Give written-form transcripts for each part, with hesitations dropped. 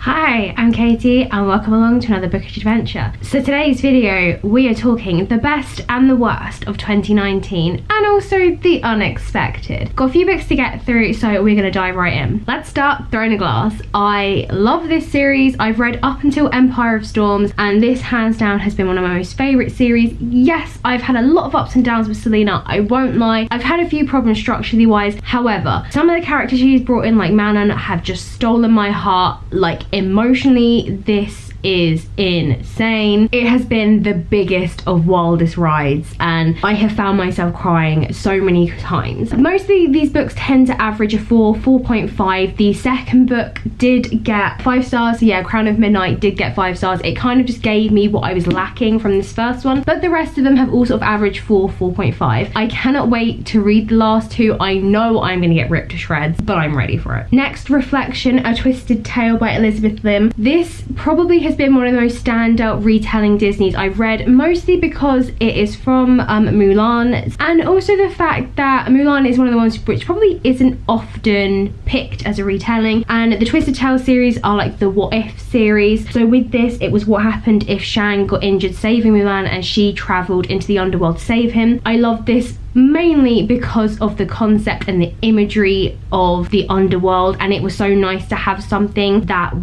Hi, I'm Katie and welcome along to another bookish adventure. So today's video we are talking the best and the worst of 2019 and also the unexpected. Got a few books to get through, so we're gonna dive right in. Let's start Throne of Glass. I love this series. I've read up until Empire of Storms and this hands down has been one of my most favourite series. Yes, I've had a lot of ups and downs with Selena, I won't lie. I've had a few problems structurally wise. However, some of the characters she's brought in, like Manon, have just stolen my heart. Like emotionally, this is insane. It has been the biggest of wildest rides and I have found myself crying so many times. Mostly these books tend to average a 4.5. The second book did get 5 stars. So yeah, Crown of Midnight did get 5 stars. It kind of just gave me what I was lacking from this first one, but the rest of them have all sort of averaged 4.5. I cannot wait to read the last two. I know I'm gonna get ripped to shreds, but I'm ready for it. Next, Reflection, A Twisted Tale by Elizabeth Lim. This probably has been one of the most standout retelling Disneys I've read, mostly because it is from Mulan, and also the fact that Mulan is one of the ones which probably isn't often picked as a retelling, and the Twisted Tale series are like the What If series. So with this, it was what happened if Shang got injured saving Mulan and she travelled into the underworld to save him. I love this mainly because of the concept and the imagery of the underworld, and it was so nice to have something that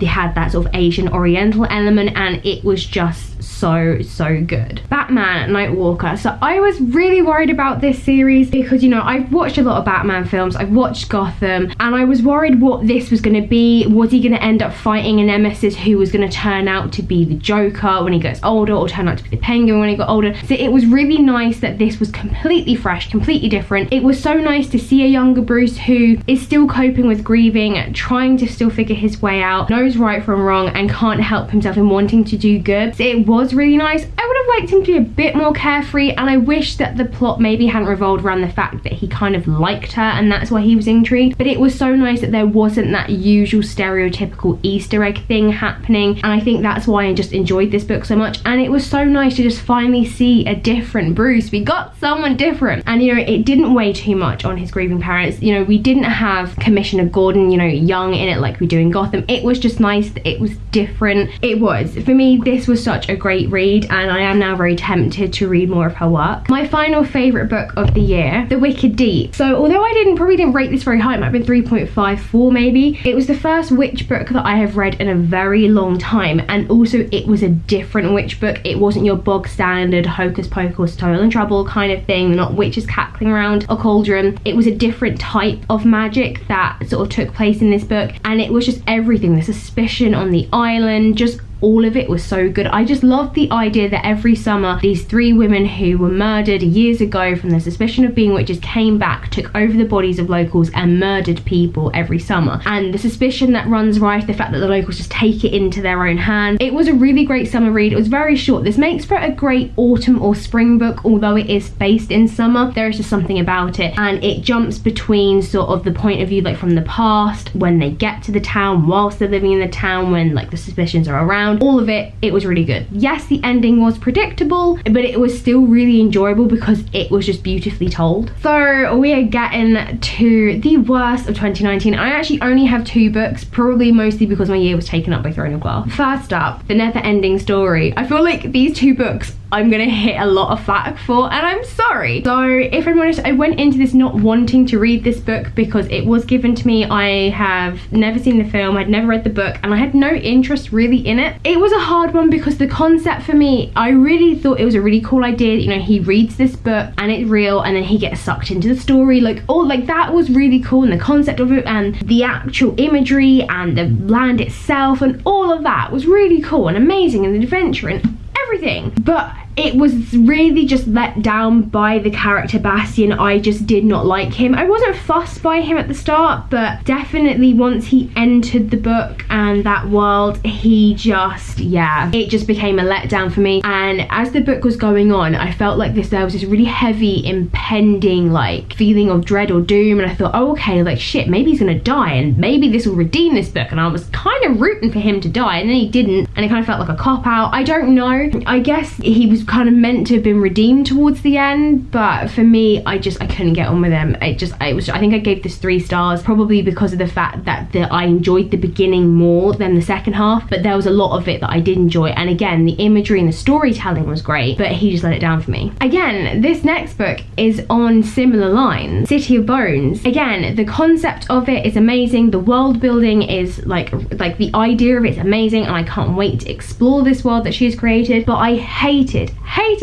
had that sort of Asian Oriental element, and it was just so good. Batman Nightwalker. So I was really worried about this series because, you know, I've watched a lot of Batman films, I've watched Gotham, and I was worried what this was going to be. Was he going to end up fighting a nemesis who was going to turn out to be the Joker when he gets older, or turn out to be the Penguin when he got older? So it was really nice that this was completely fresh, completely different. It was so nice to see a younger Bruce who is still coping with grieving, trying to still figure his way out, knows right from wrong, and can't help himself in wanting to do good. So it was really nice. I would have liked him to be a bit more carefree, and I wish that the plot maybe hadn't revolved around the fact that he kind of liked her and that's why he was intrigued. But it was so nice that there wasn't that usual stereotypical Easter egg thing happening, and I think that's why I just enjoyed this book so much. And it was so nice to just finally see a different Bruce. We got someone different, and you know, it didn't weigh too much on his grieving parents. You know, we didn't have Commissioner Gordon, you know, young in it like we do in Gotham. It was just nice that it was different. It was, for me, this was such a great read, and I am now very tempted to read more of her work. My final favourite book of the year, The Wicked Deep. So although I probably didn't rate this very high, it might have been 3.54 maybe, it was the first witch book that I have read in a very long time, and also it was a different witch book. It wasn't your bog standard hocus pocus toil and trouble kind of thing, not witches cackling around a cauldron. It was a different type of magic that sort of took place in this book, and it was just everything. The suspicion on the island, just all of it was so good. I just loved the idea that every summer these 3 women who were murdered years ago from the suspicion of being witches came back, took over the bodies of locals and murdered people every summer. And the suspicion that runs rife, the fact that the locals just take it into their own hands. It was a really great summer read. It was very short. This makes for a great autumn or spring book, although it is based in summer. There is just something about it, and it jumps between sort of the point of view like from the past, when they get to the town, whilst they're living in the town, when like the suspicions are around. All of it, it was really good. Yes, the ending was predictable, but it was still really enjoyable because it was just beautifully told. So we are getting to the worst of 2019. I actually only have 2 books, probably mostly because my year was taken up by Throne of Glass. First up, The Neverending Story. I feel like these 2 books I'm gonna hit a lot of flack for, and I'm sorry. So if I'm honest, I went into this not wanting to read this book because it was given to me. I have never seen the film, I'd never read the book, and I had no interest really in it. It was a hard one because the concept for me, I really thought it was a really cool idea. You know, he reads this book and it's real, and then he gets sucked into the story. Like that was really cool, and the concept of it and the actual imagery and the land itself and all of that was really cool and amazing, and the adventure and everything. But it was really just let down by the character Bastian. I just did not like him. I wasn't fussed by him at the start, but definitely once he entered the book and that world, he just, yeah, it just became a letdown for me. And as the book was going on, I felt like there was this really heavy impending like feeling of dread or doom, and I thought, oh okay, like shit, maybe he's gonna die and maybe this will redeem this book. And I was kind of rooting for him to die, and then he didn't, and it kind of felt like a cop out. I don't know, I guess he was kind of meant to have been redeemed towards the end, but for me, I couldn't get on with him. I think I gave this 3 stars, probably because of the fact that I enjoyed the beginning more than the second half, but there was a lot of it that I did enjoy, and again, the imagery and the storytelling was great, but he just let it down for me. Again, this next book is on similar lines, City of Bones. Again, the concept of it is amazing, the world building is like the idea of it's amazing, and I can't wait to explore this world that she has created, but I hated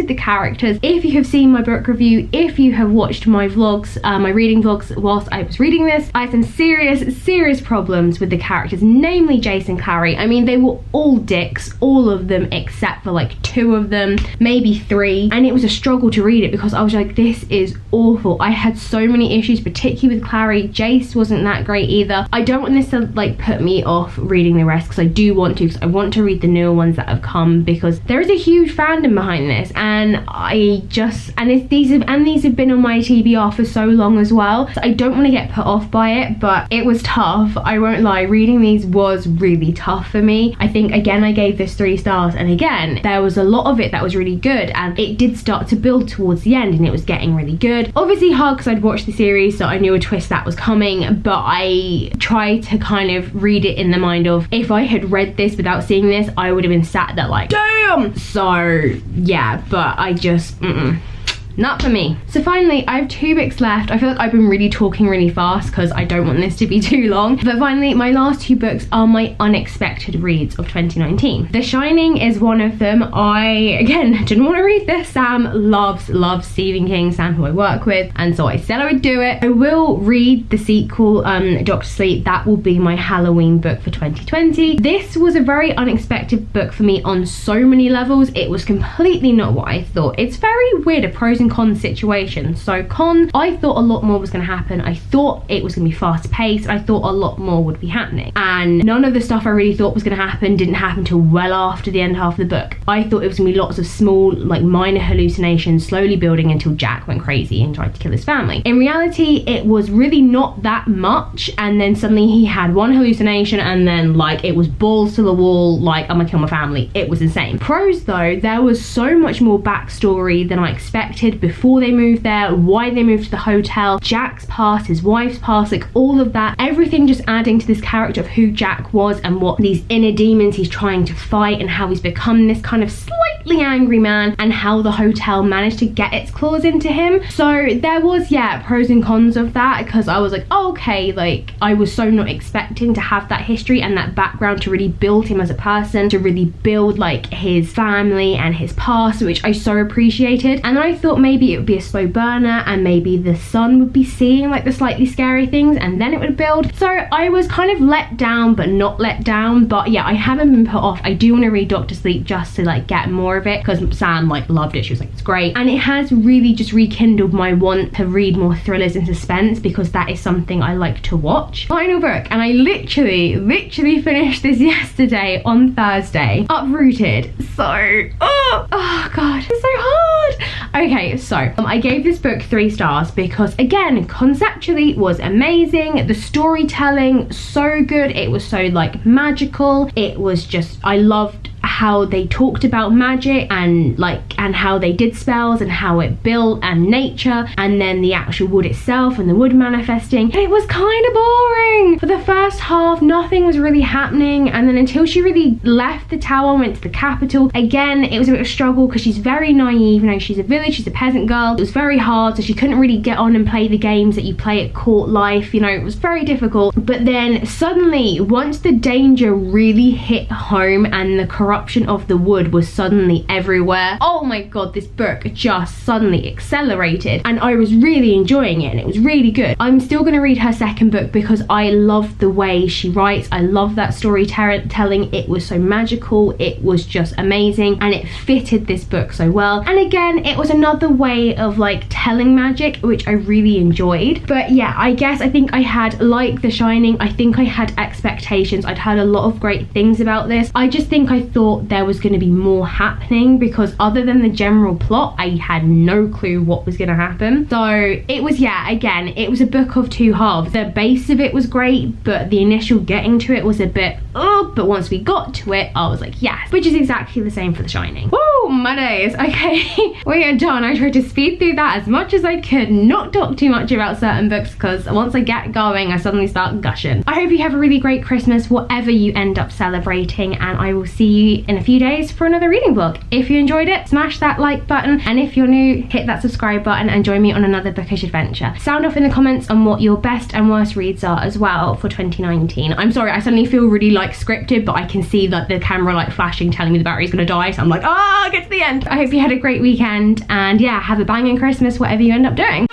the characters. If you have seen my book review, if you have watched my vlogs, my reading vlogs whilst I was reading this, I had some serious problems with the characters, namely Jace and Clary. I mean, they were all dicks, all of them except for like 2 of them, maybe 3, and it was a struggle to read it because I was like, this is awful. I had so many issues, particularly with Clary. Jace wasn't that great either. I don't want this to like put me off reading the rest, because I do want to, because I want to read the newer ones that have come, because there is a huge fandom behind this, and these have been on my TBR for so long as well, so I don't want to get put off by it, but it was tough. I won't lie, reading these was really tough for me. I think again I gave this 3 stars, and again there was a lot of it that was really good, and it did start to build towards the end, and it was getting really good. Obviously hard because I'd watched the series, so I knew a twist that was coming, but I tried to kind of read it in the mind of, if I had read this without seeing this, I would have been sat there like, damn! So yeah, but I just not for me. So finally, I have 2 books left. I feel like I've been really talking really fast because I don't want this to be too long. But finally, my last 2 books are my unexpected reads of 2019. The Shining is one of them. I, again, didn't want to read this. Sam loves Stephen King, Sam who I work with, and so I said I would do it. I will read the sequel, Dr. Sleep. That will be my Halloween book for 2020. This was a very unexpected book for me on so many levels. It was completely not what I thought. It's very weird, a pros and cons situation. So I thought a lot more was going to happen. I thought it was going to be fast paced. I thought a lot more would be happening, and none of the stuff I really thought was going to happen didn't happen till well after the end half of the book. I thought it was going to be lots of small, like minor hallucinations slowly building until Jack went crazy and tried to kill his family. In reality, it was really not that much, and then suddenly he had one hallucination, and then like it was balls to the wall, like I'm gonna kill my family. It was insane. Pros though, there was so much more backstory than I expected before they moved there, why they moved to the hotel, Jack's past, his wife's past, like all of that, everything just adding to this character of who Jack was and what these inner demons he's trying to fight, and how he's become this kind of slightly angry man, and how the hotel managed to get its claws into him. So there was, yeah, pros and cons of that, because I was like, oh, okay, like I was so not expecting to have that history and that background to really build him as a person, to really build like his family and his past, which I so appreciated. And I thought maybe it would be a slow burner, and maybe the son would be seeing like the slightly scary things, and then it would build. So I was kind of let down, but not let down. But yeah, I haven't been put off. I do want to read Dr. Sleep just to like get more of it, because Sam like loved it. She was like, it's great, and it has really just rekindled my want to read more thrillers and suspense, because that is something I like to watch. Final book, and I literally finished this yesterday on Thursday, Uprooted. So oh god, it's so hard. Okay, so I gave this book 3 stars because again, conceptually it was amazing, the storytelling so good, it was so like magical, it was just, I loved how they talked about magic and how they did spells and how it built, and nature, and then the actual wood itself and the wood manifesting. It was kind of boring. For the first half, nothing was really happening, and then until she really left the tower and went to the capital, again, it was a bit of a struggle because she's very naive. You know, she's a village, she's a peasant girl. It was very hard, so she couldn't really get on and play the games that you play at court life. You know, it was very difficult. But then suddenly, once the danger really hit home and the corruption of the wood was suddenly everywhere, oh my god, this book just suddenly accelerated, and I was really enjoying it, and it was really good. I'm still going to read her second book because I love the way she writes. I love that storytelling. It was so magical, it was just amazing, and it fitted this book so well. And again, it was another way of like telling magic, which I really enjoyed. But yeah, I think I had, like The Shining, I think I had expectations. I'd heard a lot of great things about this. I just think I thought thought there was going to be more happening, because other than the general plot, I had no clue what was going to happen. So it was, yeah, again, it was a book of two halves. The base of it was great, but the initial getting to it was a bit, oh, but once we got to it, I was like, yes, which is exactly the same for The Shining. Woo, my days. Okay, we are done. I tried to speed through that as much as I could, not talk too much about certain books, because once I get going, I suddenly start gushing. I hope you have a really great Christmas, whatever you end up celebrating, and I will see you in a few days for another reading vlog. If you enjoyed it, smash that like button, and if you're new, hit that subscribe button and join me on another bookish adventure. Sound off in the comments on what your best and worst reads are as well for 2019. I'm sorry, I suddenly feel really like scripted, but I can see like the camera like flashing telling me the battery's gonna die, so I'm like, ah, get to the end. I hope you had a great weekend, and yeah, have a banging Christmas, whatever you end up doing.